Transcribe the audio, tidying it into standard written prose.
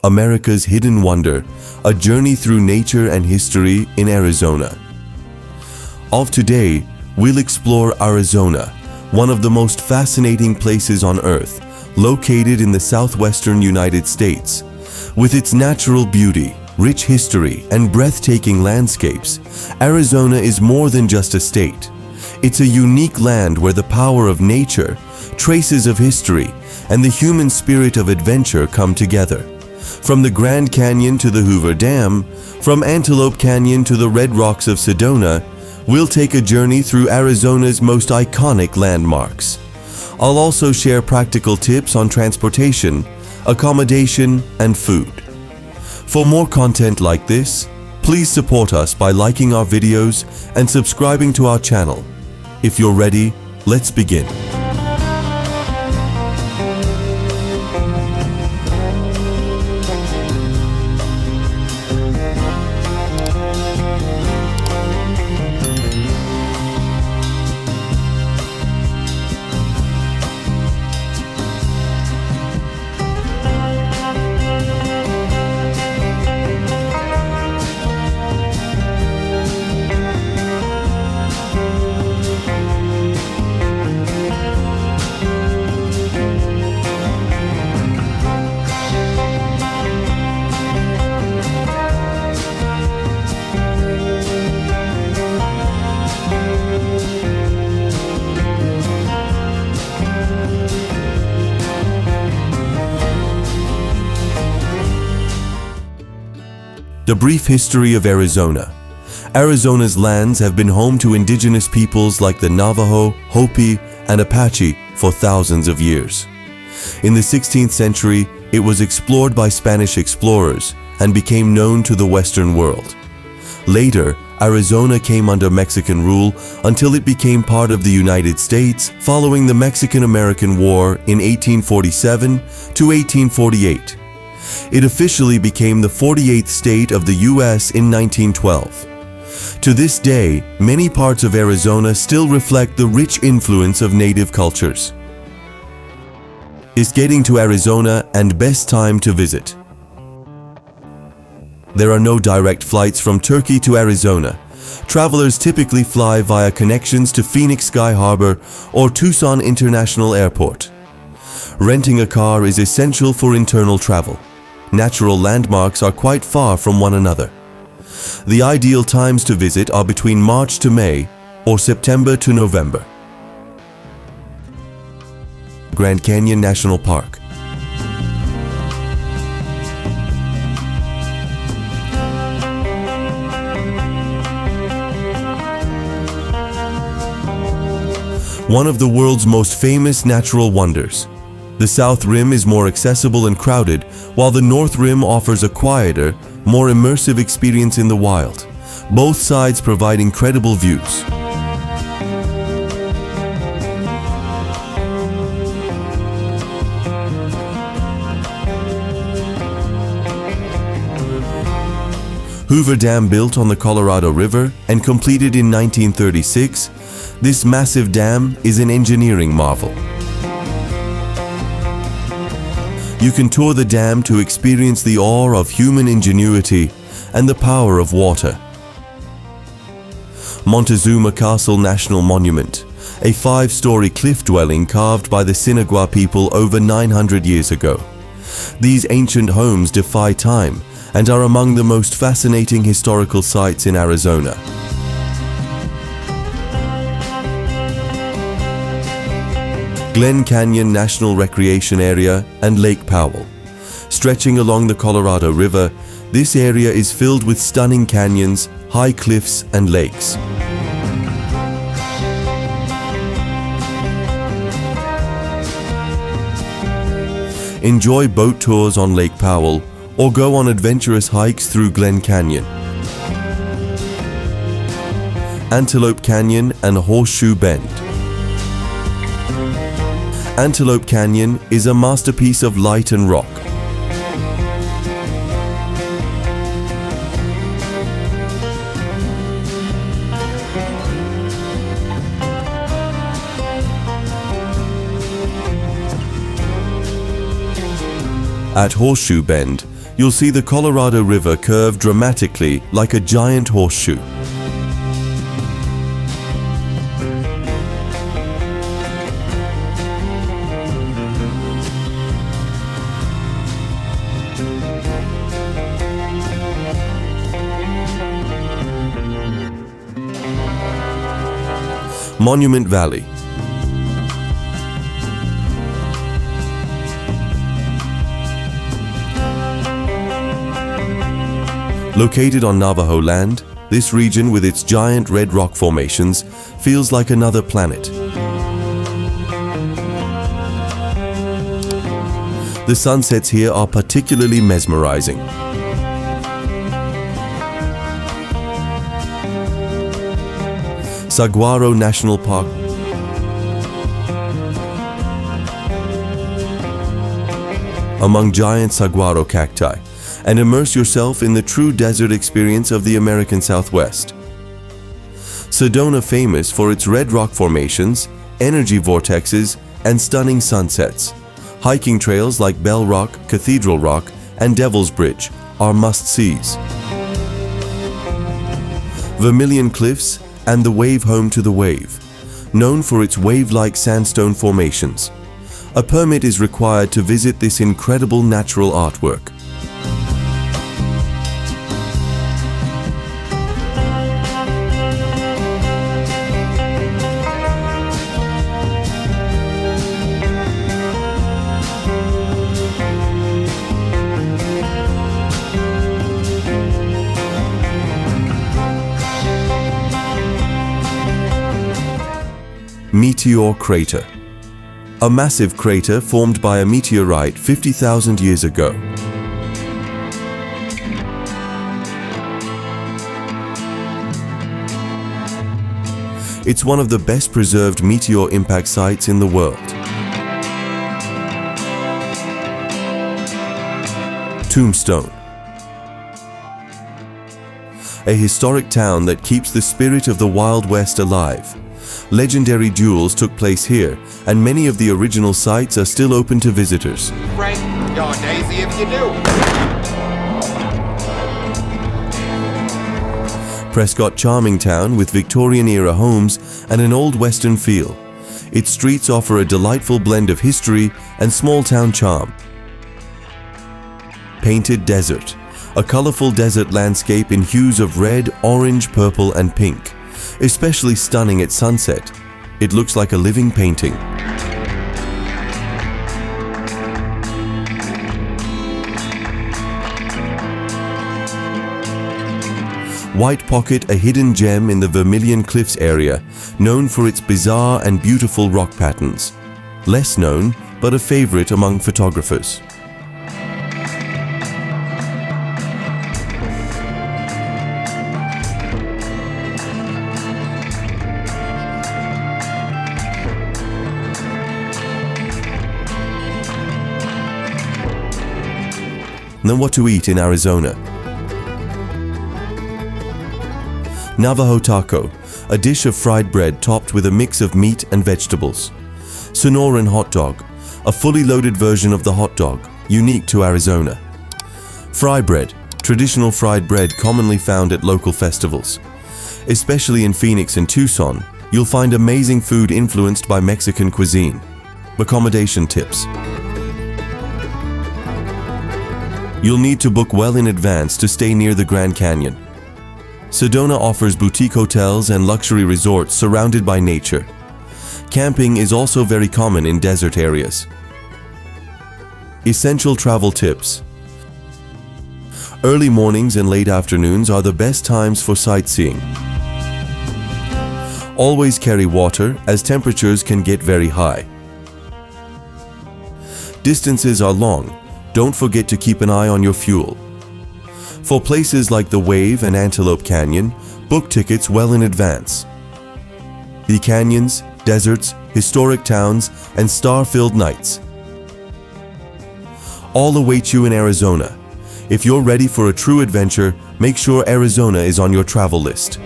America's hidden wonder, a journey through nature and history in Arizona. Of today, we'll explore Arizona, one of the most fascinating places on Earth, located in the southwestern United States. With its natural beauty, rich history, and breathtaking landscapes, Arizona is more than just a state. It's a unique land where the power of nature, traces of history, and the human spirit of adventure come together. From the Grand Canyon to the Hoover Dam, from Antelope Canyon to the red rocks of Sedona, we'll take a journey through Arizona's most iconic landmarks. I'll also share practical tips on transportation, accommodation, and food. For more content like this, please support us by liking our videos and subscribing to our channel. If you're ready, let's begin. The brief history of Arizona. Arizona's lands have been home to indigenous peoples like the Navajo, Hopi, and Apache for thousands of years. In the 16th century, it was explored by Spanish explorers and became known to the Western world. Later, Arizona came under Mexican rule until it became part of the United States following the Mexican-American War in 1847 to 1848. It officially became the 48th state of the U.S. in 1912. To this day, many parts of Arizona still reflect the rich influence of native cultures. Is getting to Arizona and best time to visit? There are no direct flights from Turkey to Arizona. Travelers typically fly via connections to Phoenix Sky Harbor or Tucson International Airport. Renting a car is essential for internal travel. Natural landmarks are quite far from one another. The ideal times to visit are between March to May or September to November. Grand Canyon National Park. One of the world's most famous natural wonders. The South Rim is more accessible and crowded, while the North Rim offers a quieter, more immersive experience in the wild. Both sides provide incredible views. Hoover Dam, built on the Colorado River and completed in 1936, this massive dam is an engineering marvel. You can tour the dam to experience the awe of human ingenuity and the power of water. Montezuma Castle National Monument, a 5-story cliff dwelling carved by the Sinagua people over 900 years ago. These ancient homes defy time and are among the most fascinating historical sites in Arizona. Glen Canyon National Recreation Area and Lake Powell. Stretching along the Colorado River, this area is filled with stunning canyons, high cliffs, and lakes. Enjoy boat tours on Lake Powell or go on adventurous hikes through Glen Canyon. Antelope Canyon and Horseshoe Bend. Antelope Canyon is a masterpiece of light and rock. At Horseshoe Bend, You'll see the Colorado River curve dramatically like a giant horseshoe. Monument Valley. Located on Navajo land, this region with its giant red rock formations feels like another planet. The sunsets here are particularly mesmerizing. Saguaro National Park. Among giant saguaro cacti, and immerse yourself in the true desert experience of the American Southwest. Sedona, famous for its red rock formations, energy vortexes, and stunning sunsets. Hiking trails like Bell Rock, Cathedral Rock, and Devil's Bridge are must-sees. Vermilion Cliffs and the Wave Home to the Wave, known for its wave-like sandstone formations. A permit is required to visit this incredible natural artwork. Meteor Crater. A massive crater formed by a meteorite 50,000 years ago. It's one of the best preserved meteor impact sites in the world. Tombstone. A historic town that keeps the spirit of the Wild West alive. Legendary duels took place here, and many of the original sites are still open to visitors. Frank, you're Daisy if you do. Prescott charming town with Victorian-era homes and an old western feel. Its streets offer a delightful blend of history and small-town charm. Painted Desert. A colorful desert landscape in hues of red, orange, purple, and pink. Especially stunning at sunset. It looks like a living painting. White Pocket, a hidden gem in the Vermilion Cliffs area, known for its bizarre and beautiful rock patterns. Less known, but a favorite among photographers. Now, what to eat in Arizona? Navajo Taco, a dish of fried bread topped with a mix of meat and vegetables. Sonoran Hot Dog, a fully loaded version of the hot dog, unique to Arizona. Fry bread, traditional fried bread commonly found at local festivals. Especially in Phoenix and Tucson, you'll find amazing food influenced by Mexican cuisine. Accommodation tips. You'll need to book well in advance to stay near the Grand Canyon. Sedona offers boutique hotels and luxury resorts surrounded by nature. Camping is also very common in desert areas. Essential travel tips. Early mornings and late afternoons are the best times for sightseeing. Always carry water, as temperatures can get very high. Distances are long. Don't forget to keep an eye on your fuel. For places like the Wave and Antelope Canyon, book tickets well in advance. The canyons, deserts, historic towns, and star-filled nights all await you in Arizona. If you're ready for a true adventure, make sure Arizona is on your travel list.